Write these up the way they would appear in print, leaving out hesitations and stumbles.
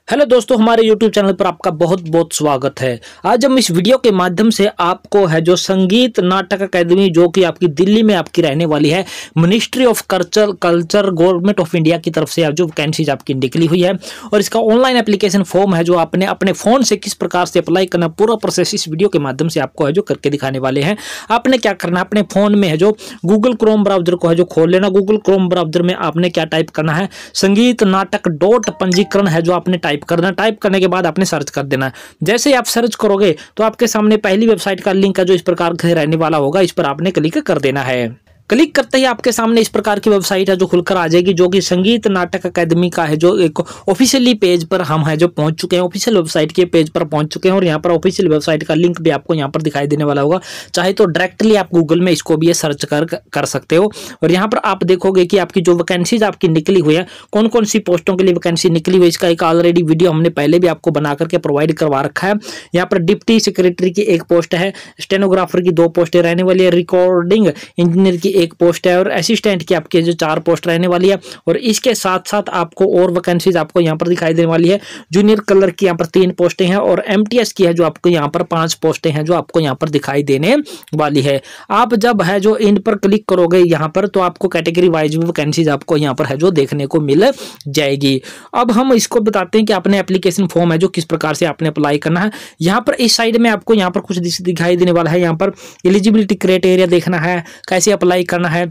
Hello दोस्तों, हमारे YouTube channel पर आपका बहुत बहुत स्वागत है। आज हम इस वीडियो के माध्यम से आपको है जो संगीत नाटक अकेडमी जो कि आपकी दिल्ली में आपकी रहने वाली है, ministry of culture government of India की तरफ से जो वैकेंसीज आपकी निकली हुई है और इसका ऑनलाइन एप्लीकेशन फॉर्म है जो आपने अपने फ़ोन से किस प्रकार से अप्लाई करना, पूरा प्रोसेस इस वीडियो के माध्यम से आपको है जो करके दिखाने वाले हैं। आपने क्या करना है, अपने फ़ोन में है जो गूगल क्रोम ब्राउजर को है जो खोल लेना। गूगल क्रोम ब्राउजर में आपने क्या टाइप करना है, संगीत नाटक डॉट पंजीकरण है जो आपने टाइप करना। टाइप करने के बाद आपने सर्च कर देना। जैसे ही आप सर्च करोगे तो आपके सामने पहली वेबसाइट का लिंक है जो इस प्रकार से रहने वाला होगा, इस पर आपने क्लिक कर देना है। क्लिक करते ही आपके सामने इस प्रकार की वेबसाइट है जो खुलकर आ जाएगी, जो कि संगीत नाटक अकेडमी का है जो एक ऑफिशियली पेज पर हम है जो पहुंच चुके हैं, ऑफिशियल वेबसाइट के पेज पर पहुंच चुके हैं। और यहाँ पर ऑफिशियल वेबसाइट का लिंक भी आपको यहाँ पर दिखाई देने वाला होगा। चाहे तो डायरेक्टली आप गूगल में इसको भी सर्च कर सकते हो। और यहाँ पर आप देखोगे कि आपकी जो वैकेंसीज आपकी निकली हुई है, कौन कौन सी पोस्टों के लिए वैकेंसी निकली हुई है, इसका एक ऑलरेडी वीडियो हमने पहले भी आपको बना करके प्रोवाइड करवा रखा है। यहाँ पर डिप्टी सेक्रेटरी की एक पोस्ट है, स्टेनोग्राफर की 2 पोस्टें रहने वाली है, रिकॉर्डिंग इंजीनियर की 1 पोस्ट है और असिस्टेंट की आपकी जो 4 पोस्ट रहने वाली है। और इसके साथ साथ आपको और वैकेंसीज आपको यहाँ पर दिखाई देने वाली है। जूनियर कलर की यहाँ पर 3 पोस्टें हैं और एमटीएस की है जो आपको यहाँ पर 5 पोस्टें हैं जो आपको यहाँ पर दिखाई देने वाली है। आप जब है जो इन पर क्लिक करोगे यहाँ पर तो आपको कैटेगरी वाइज भी वैकेंसीज आपको यहाँ पर है जो देखने को मिल जाएगी। अब हम इसको बताते हैं कि आपने एप्लीकेशन फॉर्म है जो किस प्रकार से आपने अप्लाई करना है। यहाँ पर इस साइड में आपको यहाँ पर कुछ दिखाई देने वाला है। यहाँ पर एलिजिबिलिटी क्राइटेरिया देखना है, कैसे अप्लाई करना है,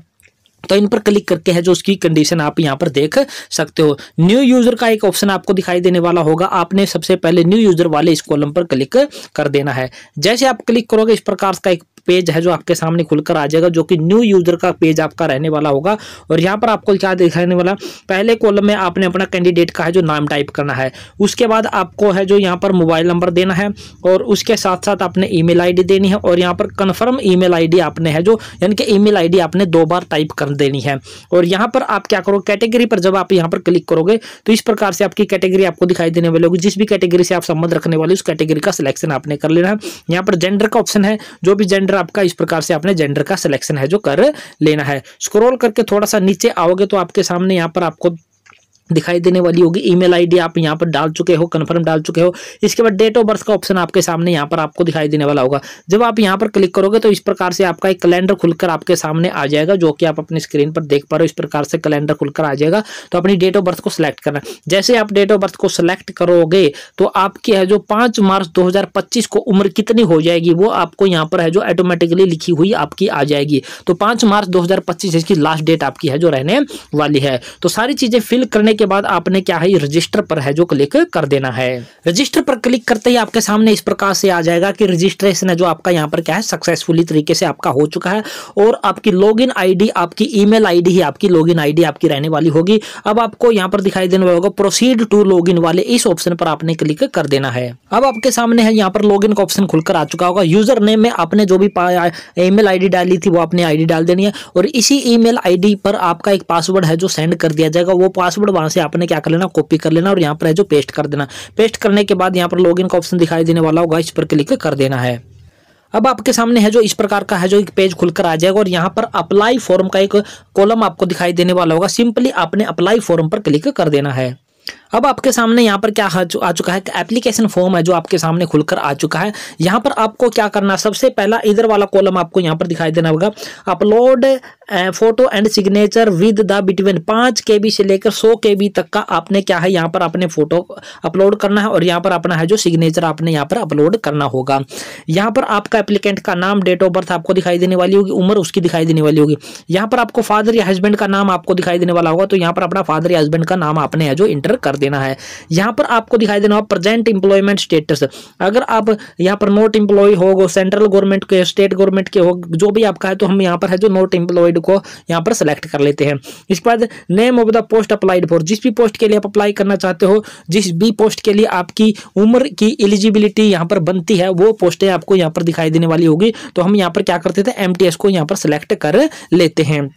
तो इन पर क्लिक करके है जो उसकी कंडीशन आप यहाँ पर देख सकते हो। न्यू यूजर का एक ऑप्शन आपको दिखाई देने वाला होगा। आपने सबसे पहले न्यू यूजर वाले इस कॉलम पर क्लिक कर देना है। जैसे आप क्लिक करोगे इस प्रकार का एक पेज है जो आपके सामने खुलकर आ जाएगा, जो कि न्यू यूजर का पेज आपका रहने वाला होगा। और यहाँ पर आपको क्या दिखाने वाला, पहले कॉलम में आपने अपना कैंडिडेट का है जो नाम टाइप करना है। उसके बाद आपको है जो यहाँ पर मोबाइल नंबर देना है और उसके साथ साथ आपने ईमेल आईडी देनी है। और यहाँ पर कन्फर्म ईमेल आईडी आपने है जो यानी कि ईमेल आईडी आपने 2 बार टाइप कर देनी है। और यहाँ पर आप क्या करो, कैटेगरी पर जब आप यहाँ पर क्लिक करोगे तो इस प्रकार से आपकी कैटेगरी आपको दिखाई देने वाली होगी। जिस भी कैटेगरी से आप संबंध रखने वाले उस कैटेगरी का सिलेक्शन आपने कर लेना है। यहाँ पर जेंडर का ऑप्शन है, जो भी जेंडर आपका इस प्रकार से आपने जेंडर का सिलेक्शन है जो कर लेना है। स्क्रॉल करके थोड़ा सा नीचे आओगे तो आपके सामने यहाँ पर आपको दिखाई देने वाली होगी ईमेल आईडी आप यहाँ पर डाल चुके हो, कन्फर्म डाल चुके हो। इसके बाद डेट ऑफ बर्थ का ऑप्शन आपके सामने यहाँ पर आपको दिखाई देने वाला होगा। जब आप यहाँ पर क्लिक करोगे तो इस प्रकार से आपका एक कैलेंडर खुलकर आपके सामने आ जाएगा, जो कि आप अपनी स्क्रीन पर देख पा रहे हो। इस प्रकार से कैलेंडर खुलकर आ जाएगा। तो अपनी डेट ऑफ बर्थ को सिलेक्ट करना। जैसे आप डेट ऑफ बर्थ को सिलेक्ट करोगे तो आपकी है जो 5 मार्च 2025 को उम्र कितनी हो जाएगी वो आपको यहाँ पर है जो ऑटोमेटिकली लिखी हुई आपकी आ जाएगी। तो 5 मार्च 2025 इसकी लास्ट डेट आपकी है जो रहने वाली है। तो सारी चीजें फिल करने के बाद आपने क्या है रजिस्टर पर है जो क्लिक कर देना है। रजिस्टर पर क्लिक करते ही आपके सामने इस प्रकार से आ जाएगा कि रजिस्ट्रेशन है जो आपका यहाँ पर क्या है सक्सेसफुली तरीके से आपका हो चुका है। और आपकी लॉगिन आईडी, आपकी ईमेल आईडी ही आपकी लॉगिन आईडी आपकी रहने वाली होगी। अब आपको यहाँ पर दिखाई देने वाला होगा प्रोसीड टू लॉगिन वाले इस ऑप्शन पर आपने क्लिक कर देना है। अब आपके सामने है यहाँ पर लॉगिन का ऑप्शन खुलकर आ चुका होगा। यूजर नेम में आपने जो भी ईमेल आईडी डाली थी वो अपनी आईडी डाल देनी है और इसी ईमेल आईडी पर आपका एक पासवर्ड है जो सेंड कर दिया जाएगा। वो पासवर्ड वहां से आपने क्या कर लेना, कॉपी कर लेना और यहाँ पर है जो पेस्ट कर देना। पेस्ट करने के बाद यहाँ पर लॉगिन का ऑप्शन दिखाई देने वाला होगा, इस पर क्लिक कर देना है। अब आपके सामने है जो इस प्रकार का है जो एक पेज खुलकर आ जाएगा और यहाँ पर अप्लाई फॉर्म का एक कॉलम आपको दिखाई देने वाला होगा। सिंपली आपने अप्लाई फॉर्म पर क्लिक कर देना है। अब आपके सामने यहाँ पर क्या आ चुका है, एप्लीकेशन फॉर्म है जो आपके सामने खुलकर आ चुका है। यहाँ पर आपको क्या करना, सबसे पहला इधर वाला कॉलम आपको यहाँ पर दिखाई देना होगा, upload photo and signature with the between 5 KB से लेकर 100 KB तक का आपने क्या है यहाँ पर अपने फोटो अपलोड करना है और यहाँ पर अपना है जो सिग्नेचर आपने यहाँ पर अपलोड करना होगा। यहाँ पर आपका एप्लीकेंट का नाम, डेट ऑफ बर्थ आपको दिखाई देने वाली होगी, उम्र उसकी दिखाई देने वाली होगी। यहाँ पर आपको फादर या हस्बैंड का नाम आपको दिखाई देने वाला होगा, तो यहाँ पर अपना फादर या हस्बैंड का नाम आपने है जो इंटर कर देना है। यहाँ पर आपको दिखाई देना होगा प्रेजेंट एम्प्लॉयमेंट स्टेटस। अगर आप यहाँ पर नॉट एम्प्लॉय हो, सेंट्रल गवर्नमेंट के, स्टेट गवर्नमेंट के हो, जो भी आपका है, तो हम यहाँ पर है जो नॉट एम्प्लॉयड को यहाँ पर सेलेक्ट कर लेते हैं। इसके बाद name of the post applied for, जिस भी पोस्ट के लिए आप अप्लाई करना चाहते हो, जिस भी पोस्ट के लिए आपकी उम्र की एलिजिबिलिटी यहाँ पर बनती है वो पोस्टें आपको यहाँ पर दिखाई देने वाली होगी। तो हम यहाँ पर क्या करते थे, एमटीएस को यहाँ पर सिलेक्ट कर लेते हैं।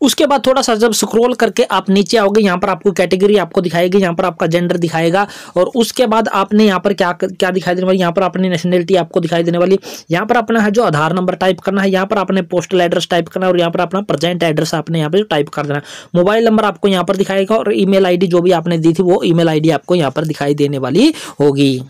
उसके बाद थोड़ा सा जब स्क्रॉल करके आप नीचे आओगे, यहाँ पर आपको कैटेगरी आपको दिखाएगी, यहाँ पर आपका जेंडर दिखाएगा और उसके बाद आपने यहाँ पर क्या क्या दिखाई देने वाली, यहाँ पर अपनी नेशनलिटी आपको दिखाई देने वाली, यहाँ पर अपना है जो आधार नंबर टाइप करना है, यहाँ पर आपने पोस्टल एड्रेस टाइप करना है और यहाँ पर अपना प्रेजेंट एड्रेस आपने यहाँ पर टाइप कर देना। मोबाइल नंबर आपको यहाँ पर दिखाएगा और ईमेल आईडी जो भी आपने दी थी वो ईमेल आईडी आपको यहाँ पर दिखाई देने वाली होगी।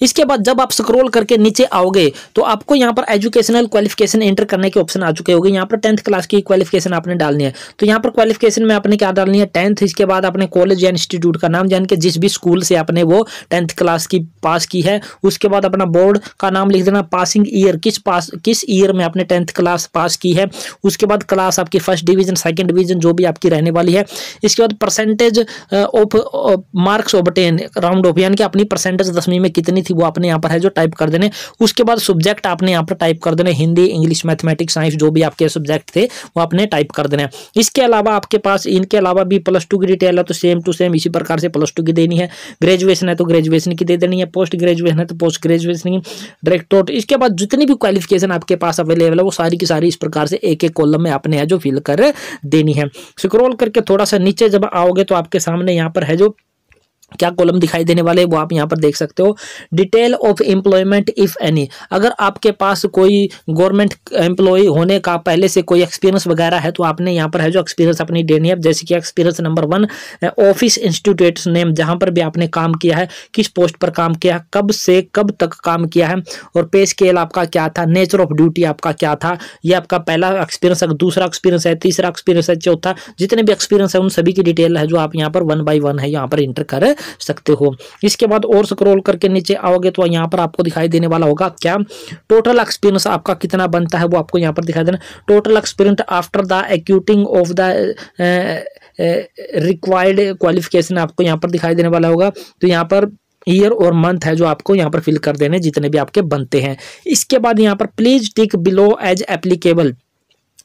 इसके बाद जब आप स्क्रॉल करके नीचे आओगे तो आपको यहाँ पर एजुकेशनल क्वालिफिकेशन एंटर करने के ऑप्शन आ चुके होंगे। यहाँ पर 10th क्लास की क्वालिफिकेशन आपने डालनी है, तो यहाँ पर क्वालिफिकेशन में आपने क्या डालनी है 10th। इसके बाद आपने कॉलेज या इंस्टीट्यूट का नाम, यानी कि जिस भी स्कूल से आपने वो 10th क्लास की पास की है, उसके बाद अपना बोर्ड का नाम लिख देना, पासिंग ईयर किस ईयर में आपने 10th क्लास पास की है, उसके बाद क्लास आपकी फर्स्ट डिवीजन सेकेंड डिवीजन जो भी आपकी रहने वाली है। इसके बाद percentage of marks obtain round of, यानी कि अपनी परसेंटेज 10वीं में कितनी थी वो आपने यहाँ पर है जो टाइप कर देने। उसके बाद सब्जेक्ट आपने यहाँ पर टाइप कर देने, हिंदी इंग्लिश मैथमेटिक्स साइंस जो भी आपके सब्जेक्ट थे वो आपने टाइप कर देने। इसके अलावा आपके पास इनके अलावा भी +2 की डिटेल है तो सेम टू सेम इसी प्रकार से +2 की देनी है। ग्रेजुएशन है तो ग्रेजुएशन की दे देनी है, पोस्ट ग्रेजुएशन है तो पोस्ट ग्रेजुएशन की डायरेक्ट। इसके बाद जितनी भी क्वालिफिकेशन आपके पास अवेलेबल है वो सारी की सारी इस प्रकार से एक एक कॉलम में आपने है जो फिल कर देनी है। स्क्रॉल करके थोड़ा सा नीचे जब आओगे तो आपके सामने यहाँ पर है जो क्या कॉलम दिखाई देने वाले वो आप यहाँ पर देख सकते हो। Detail of employment if any, अगर आपके पास कोई गवर्नमेंट एम्प्लॉय होने का पहले से कोई एक्सपीरियंस वगैरह है तो आपने यहाँ पर है जो एक्सपीरियंस अपनी देनी है। जैसे कि experience number 1 office institute name, जहाँ पर भी आपने काम किया है, किस पोस्ट पर काम किया है, कब से कब तक काम किया है और पे स्केल आपका क्या था, नेचर ऑफ ड्यूटी आपका क्या था। ये आपका पहला एक्सपीरियंस है, दूसरा एक्सपीरियंस है, तीसरा एक्सपीरियंस है, चौथा, जितने भी एक्सपीरियंस है उन सभी की डिटेल है जो आप यहाँ पर 1 by 1 है यहाँ पर इंटर कर सकते हो। इसके बाद और स्क्रॉल करके नीचे आओगे तो यहाँ पर आपको दिखाई देने वाला होगा क्या टोटल एक्सपीरियंस आपका कितना बनता है वो आपको यहाँ पर दिखाई देना। Total experience after the acquiring of the required qualification आपको यहाँ पर दिखाई देने वाला होगा। तो यहाँ पर ईयर और मंथ है जो आपको यहाँ पर फिल कर देने जितने भी आपके बनते हैं। इसके बाद यहाँ पर please tick below as applicable,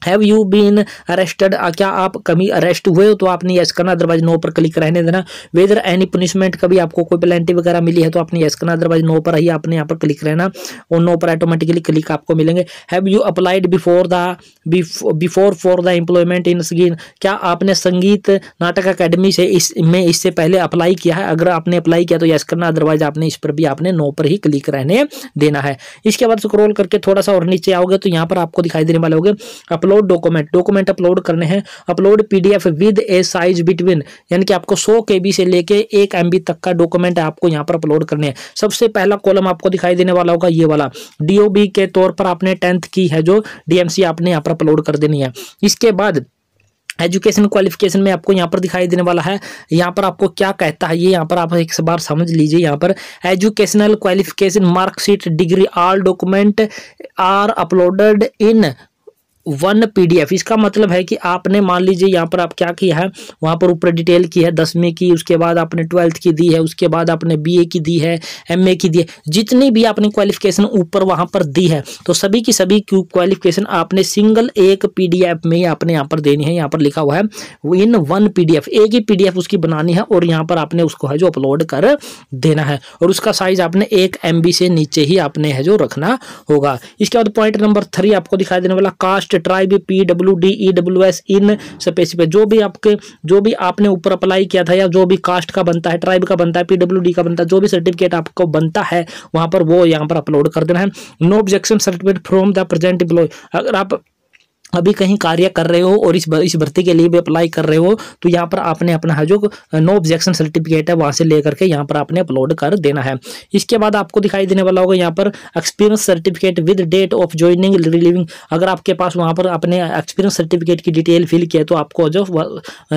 have you been arrested, क्या आप कभी अरेस्ट हुए हो तो आपने यस करना, अदरवाइज नो पर क्लिक रहने देना। वेदर एनी पनिशमेंट, कभी आपको कोई पेनल्टी वगैरह मिली है तो आपने यस करना, अदरवाइज नो पर ही आपने यहाँ पर क्लिक रहना और नो पर ऑटोमेटिकली क्लिक आपको मिलेंगे। Have you applied before for the employment in संगीत, क्या आपने संगीत नाटक अकेडमी से इससे पहले अप्लाई किया है, अगर आपने अप्लाई किया तो यस करना, अदरवाइज आपने इस पर भी आपने नो पर ही क्लिक रहने देना है। इसके बाद स्क्रॉल करके थोड़ा सा और नीचे आओगे तो यहाँ पर आपको दिखाई देने वाले होंगे अपलोड डॉक्यूमेंट अपलोड करने हैं। Upload PDF with A size between, यानी कि आपको 100 KB से लेके 1 MB तक का डॉक्यूमेंट आपको यहाँ पर अपलोड करने हैं। सबसे पहला कॉलम आपको दिखाई देने वाला होगा ये वाला, DOB के तौर पर आपने 10th की है जो DMC आपने यहाँ पर अपलोड कर देनी है। इसके बाद एजुकेशन क्वालिफिकेशन में आपको यहाँ पर दिखाई देने वाला है, यहाँ पर आपको क्या कहता है ये यहाँ पर आप एक बार समझ लीजिए। यहाँ पर educational qualification marksheet degree all document are uploaded in 1 PDF। इसका मतलब है कि आपने मान लीजिए यहाँ पर आप क्या किया है, वहाँ पर ऊपर डिटेल की है 10वीं की, उसके बाद आपने 12th की दी है, उसके बाद आपने BA की दी है, MA की दी है, जितनी भी आपने क्वालिफिकेशन ऊपर वहाँ पर दी है तो सभी की सभी क्वालिफिकेशन आपने सिंगल एक PDF में आपने यहाँ पर देनी है। यहाँ पर लिखा हुआ है इन 1 PDF, एक ही PDF उसकी बनानी है और यहाँ पर आपने उसको है जो अपलोड कर देना है और उसका साइज आपने 1 MB से नीचे ही आपने है जो रखना होगा। इसके बाद पॉइंट नंबर 3 आपको दिखाई देने वाला caste tribe PWD EWS in specific, जो भी आपने ऊपर अप्लाई किया था या जो भी कास्ट का बनता है, ट्राइब का बनता है, PWD का बनता है, जो भी सर्टिफिकेट आपको बनता है वहां पर वो यहाँ पर अपलोड कर देना है। No objection certificate from the present employ, अगर आप अभी कहीं कार्य कर रहे हो और इस भर्ती के लिए भी अप्लाई कर रहे हो तो यहाँ पर आपने अपना है जो नो ऑब्जेक्शन सर्टिफिकेट है वहां से लेकर के यहाँ पर आपने अपलोड कर देना है। इसके बाद आपको दिखाई देने वाला होगा यहाँ पर experience certificate with date of joining relieving, अगर आपके पास वहाँ पर अपने एक्सपीरियंस सर्टिफिकेट की डिटेल फिल किया तो आपको जो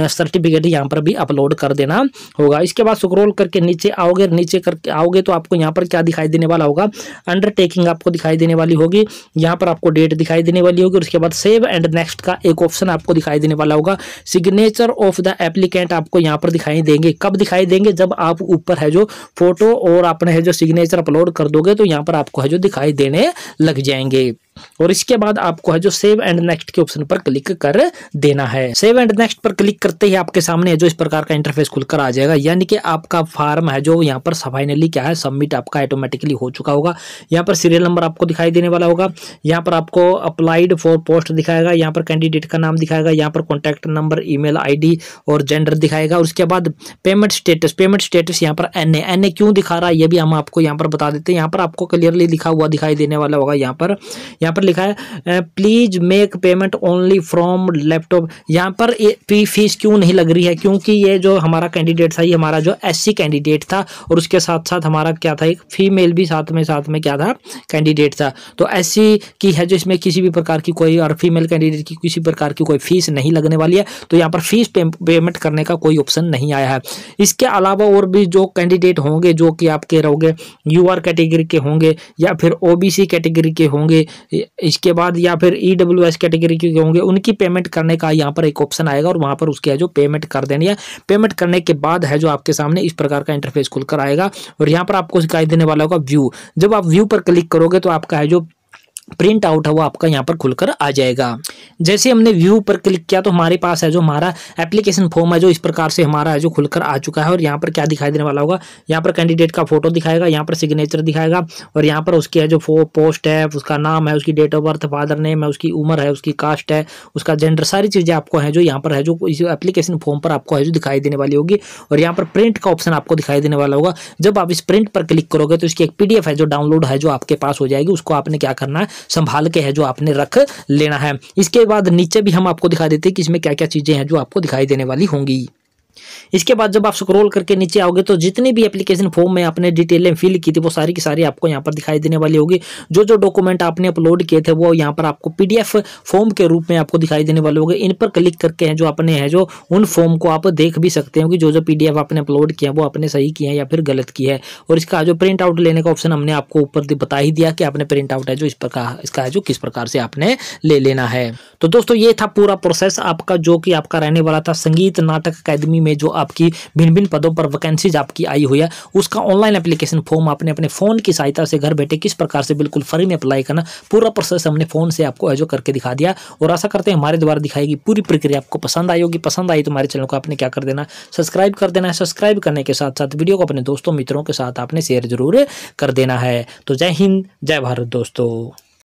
सर्टिफिकेट यहाँ पर भी अपलोड कर देना होगा। इसके बाद स्क्रॉल करके नीचे आओगे तो आपको यहाँ पर क्या दिखाई देने वाला होगा, अंडरटेकिंग आपको दिखाई देने वाली होगी, यहाँ पर आपको डेट दिखाई देने वाली होगी और उसके बाद सेव एंड नेक्स्ट का एक ऑप्शन आपको दिखाई देने वाला होगा। सिग्नेचर ऑफ द एप्लीकेंट आपको यहाँ पर दिखाई देंगे, कब दिखाई देंगे, जब आप ऊपर है जो फोटो और अपने है जो सिग्नेचर अपलोड कर दोगे तो यहाँ पर आपको है जो दिखाई देने लग जाएंगे। और इसके बाद आपको है जो सेव एंड नेक्स्ट के ऑप्शन पर क्लिक कर देना है। सेव एंड नेक्स्ट पर क्लिक करते ही आपके सामने जो इस प्रकार का इंटरफेस खुलकर आ जाएगा, यानी कि आपका फॉर्म है जो यहाँ पर फाइनली क्या है सबमिट आपका ऑटोमेटिकली हो चुका होगा। यहाँ पर सीरियल नंबर आपको दिखाई देने वाला होगा, यहाँ पर आपको अप्लाइड फॉर पोस्ट दिखाएगा, यहाँ पर कैंडिडेट का नाम दिखाएगा, यहाँ पर कॉन्टैक्ट नंबर, ईमेल आईडी और जेंडर दिखाएगा। और उसके बाद पेमेंट स्टेटस यहाँ पर एनए क्यों दिखा रहा है ये भी हम आपको यहाँ पर बता देते हैं। यहाँ पर आपको क्लियरली लिखा हुआ दिखाई देने वाला होगा, यहाँ पर लिखा है please make payment only from laptop. यहाँ पर फीस क्यों नहीं लग रही है, क्योंकि ये जो हमारा कैंडिडेट था ये हमारा जो एससी कैंडिडेट था और उसके साथ साथ हमारा क्या था एक फीमेल भी साथ में क्या था कैंडिडेट था। तो एससी की है जो इसमें किसी भी प्रकार की कोई और फीमेल कैंडिडेट की किसी प्रकार की कोई फीस नहीं लगने वाली है, तो यहाँ पर फीस पेमेंट करने का कोई ऑप्शन नहीं आया है। इसके अलावा और भी जो कैंडिडेट होंगे जो कि आपके रहोगे यूआर कैटेगरी के होंगे या फिर ओबीसी कैटेगरी के होंगे, इसके बाद या फिर ईडब्ल्यूएस कैटेगरी के होंगे, उनकी पेमेंट करने का यहाँ पर एक ऑप्शन आएगा और वहां पर उसके है जो पेमेंट कर देनी है। पेमेंट करने के बाद है जो आपके सामने इस प्रकार का इंटरफेस खुलकर आएगा और यहाँ पर आपको दिखाई देने वाला होगा व्यू। जब आप व्यू पर क्लिक करोगे तो आपका है जो प्रिंट आउट है वो आपका यहाँ पर खुलकर आ जाएगा। जैसे हमने व्यू पर क्लिक किया तो हमारे पास है जो हमारा एप्लीकेशन फॉर्म है जो इस प्रकार से हमारा है जो खुलकर आ चुका है। और यहाँ पर क्या दिखाई देने वाला होगा, यहाँ पर कैंडिडेट का फोटो दिखाएगा, यहाँ पर सिग्नेचर दिखाएगा और यहाँ पर उसकी है जो पोस्ट है, उसका नाम है, उसकी date of birth, father name है, उसकी उम्र है, उसकी कास्ट है, उसका जेंडर, सारी चीजें आपको है जो यहाँ पर है जो इस एप्लीकेशन फॉर्म पर आपको है जो दिखाई देने वाली होगी। और यहाँ पर प्रिंट का ऑप्शन आपको दिखाई देने वाला होगा। जब आप इस प्रिंट पर क्लिक करोगे तो इसकी एक पीडीएफ है जो डाउनलोड है जो आपके पास हो जाएगी, उसको आपने क्या करना है संभाल के है जो आपने रख लेना है। इसके बाद नीचे भी हम आपको दिखा देते हैं कि इसमें क्या क्या चीजें हैं जो आपको दिखाई देने वाली होंगी। इसके बाद जब आप स्क्रॉल करके नीचे आओगे तो जितनी भी एप्लीकेशन फॉर्म में आपने डिटेलें फिल की थी वो सारी की सारी आपको यहाँ पर दिखाई देने वाली होगी। जो जो डॉक्यूमेंट आपने अपलोड किए थे वो यहाँ पर आपको पीडीएफ फॉर्म के रूप में आपको दिखाई देने वाले होंगे। इन पर क्लिक करके जो आपने है जो उन फॉर्म को आप देख भी सकते हो कि जो जो पीडीएफ आपने अपलोड किया वो आपने सही किया है या फिर गलत किया है। और इसका जो प्रिंट आउट लेने का ऑप्शन हमने आपको ऊपर बता ही दिया कि आपने प्रिंट आउट है जो इस प्रकार इसका है जो किस प्रकार से आपने ले लेना है। तो दोस्तों ये था पूरा प्रोसेस आपका जो कि आपका रहने वाला था संगीत नाटक अकादमी में जो आपकी भिन्न भिन्न पदों पर वैकेंसीज आपकी आई हुई है उसका ऑनलाइन एप्लीकेशन फॉर्म आपने अपने फोन की सहायता से घर बैठे किस प्रकार से बिल्कुल फ्री में अप्लाई करना, पूरा प्रोसेस हमने फोन से आपको जो करके दिखा दिया। और आशा करते हैं हमारे द्वारा दिखाई गई पूरी प्रक्रिया आपको पसंद आई होगी। पसंद आई तो हमारे चैनल को आपने क्या कर देना, सब्सक्राइब कर देना है। सब्सक्राइब करने के साथ साथ वीडियो को अपने दोस्तों मित्रों के साथ आपने शेयर जरूर कर देना है। तो जय हिंद, जय भारत दोस्तों।